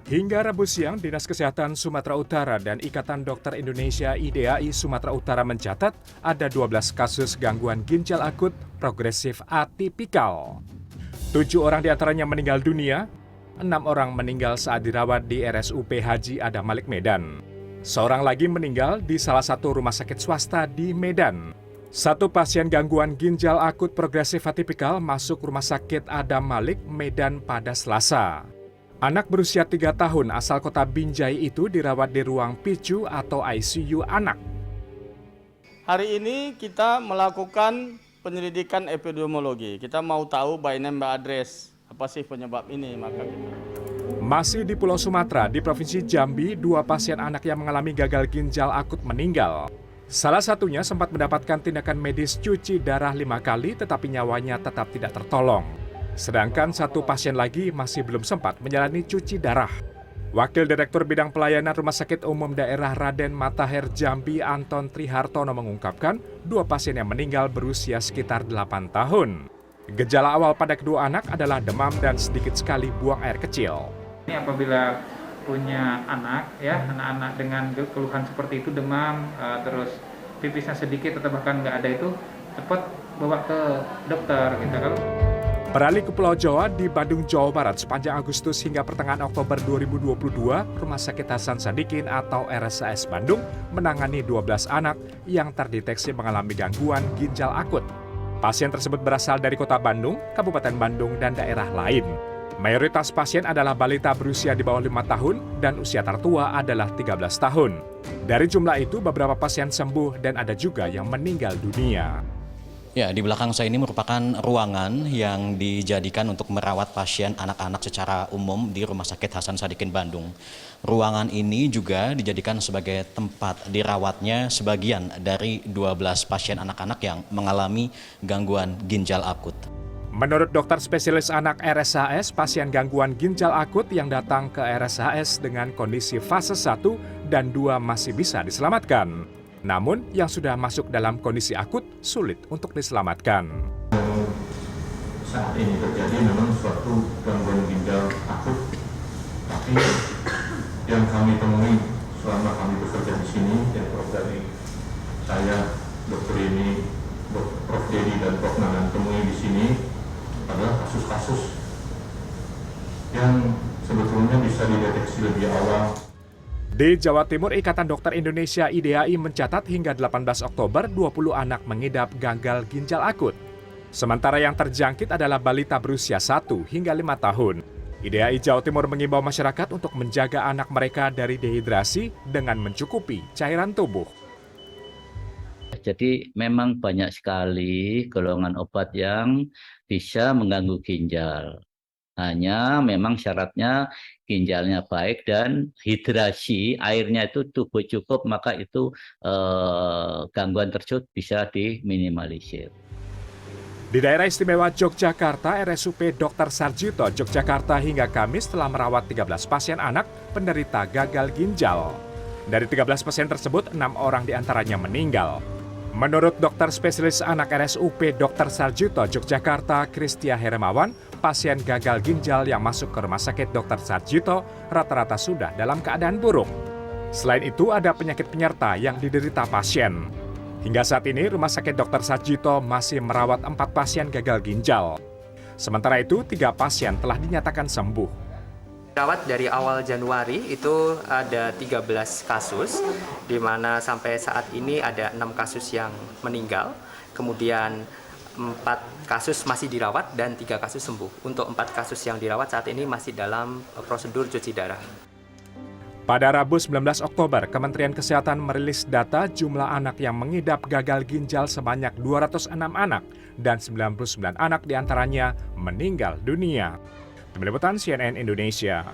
Hingga Rabu siang, Dinas Kesehatan Sumatera Utara dan Ikatan Dokter Indonesia (IDAI) Sumatera Utara mencatat ada 12 kasus gangguan ginjal akut progresif atipikal. 7 orang diantaranya meninggal dunia, 6 orang meninggal saat dirawat di RSUP Haji Adam Malik Medan. Seorang lagi meninggal di salah satu rumah sakit swasta di Medan. Satu pasien gangguan ginjal akut progresif atipikal masuk rumah sakit Adam Malik Medan pada Selasa. Anak berusia 3 tahun asal kota Binjai itu dirawat di ruang PICU atau ICU anak. Hari ini kita melakukan penyelidikan epidemiologi. Kita mau tahu by name by address, apa sih penyebab ini. Masih di Pulau Sumatera, di Provinsi Jambi, 2 pasien anak yang mengalami gagal ginjal akut meninggal. Salah satunya sempat mendapatkan tindakan medis cuci darah 5 kali tetapi nyawanya tetap tidak tertolong. Sedangkan 1 pasien lagi masih belum sempat menjalani cuci darah. Wakil Direktur Bidang Pelayanan Rumah Sakit Umum Daerah Raden Matahir Jambi Anton Trihartono mengungkapkan 2 pasien yang meninggal berusia sekitar 8 tahun. Gejala awal pada kedua anak adalah demam dan sedikit sekali buang air kecil. Ini apabila punya anak, ya anak-anak dengan keluhan seperti itu, demam, terus pipisnya sedikit atau bahkan nggak ada, itu cepat bawa ke dokter gitu kan. Beralih ke Pulau Jawa, di Bandung, Jawa Barat, sepanjang Agustus hingga pertengahan Oktober 2022, Rumah Sakit Hasan Sadikin atau RSAS Bandung menangani 12 anak yang terdeteksi mengalami gangguan ginjal akut. Pasien tersebut berasal dari kota Bandung, Kabupaten Bandung, dan daerah lain. Mayoritas pasien adalah balita berusia di bawah 5 tahun dan usia tertua adalah 13 tahun. Dari jumlah itu, beberapa pasien sembuh dan ada juga yang meninggal dunia. Ya, di belakang saya ini merupakan ruangan yang dijadikan untuk merawat pasien anak-anak secara umum di Rumah Sakit Hasan Sadikin Bandung. Ruangan ini juga dijadikan sebagai tempat dirawatnya sebagian dari 12 pasien anak-anak yang mengalami gangguan ginjal akut. Menurut dokter spesialis anak RSAS, pasien gangguan ginjal akut yang datang ke RSAS dengan kondisi fase 1 dan 2 masih bisa diselamatkan. Namun, yang sudah masuk dalam kondisi akut sulit untuk diselamatkan. Saat ini terjadi memang suatu gangguan ginjal akut, tapi yang kami temui selama kami bekerja di sini, yang dari saya, dokter ini, Prof. Dedi dan Prof. Nanan temui di sini adalah kasus-kasus yang sebetulnya bisa dideteksi lebih awal. Di Jawa Timur, Ikatan Dokter Indonesia (IDAI) mencatat hingga 18 Oktober 20 anak mengidap gagal ginjal akut. Sementara yang terjangkit adalah balita berusia 1 hingga 5 tahun. IDAI Jawa Timur mengimbau masyarakat untuk menjaga anak mereka dari dehidrasi dengan mencukupi cairan tubuh. Jadi memang banyak sekali golongan obat yang bisa mengganggu ginjal. Hanya memang syaratnya ginjalnya baik dan hidrasi, airnya itu cukup, maka itu gangguan tersebut bisa diminimalisir. Di daerah istimewa Yogyakarta, RSUP Dr. Sarjito, Yogyakarta hingga Kamis telah merawat 13 pasien anak penderita gagal ginjal. Dari 13 pasien tersebut, 6 orang diantaranya meninggal. Menurut dokter spesialis anak RSUP Dr. Sarjito, Yogyakarta, Kristia Heremawan, pasien gagal ginjal yang masuk ke Rumah Sakit Dr. Sarjito rata-rata sudah dalam keadaan buruk. Selain itu, ada penyakit penyerta yang diderita pasien. Hingga saat ini, Rumah Sakit Dr. Sarjito masih merawat 4 pasien gagal ginjal. Sementara itu, 3 pasien telah dinyatakan sembuh. Rawat dari awal Januari itu ada 13 kasus, di mana sampai saat ini ada 6 kasus yang meninggal, kemudian 4 kasus masih dirawat dan 3 kasus sembuh. Untuk 4 kasus yang dirawat saat ini masih dalam prosedur cuci darah. Pada Rabu 19 Oktober, Kementerian Kesehatan merilis data jumlah anak yang mengidap gagal ginjal sebanyak 206 anak dan 99 anak diantaranya meninggal dunia. Tim Liputan CNN Indonesia.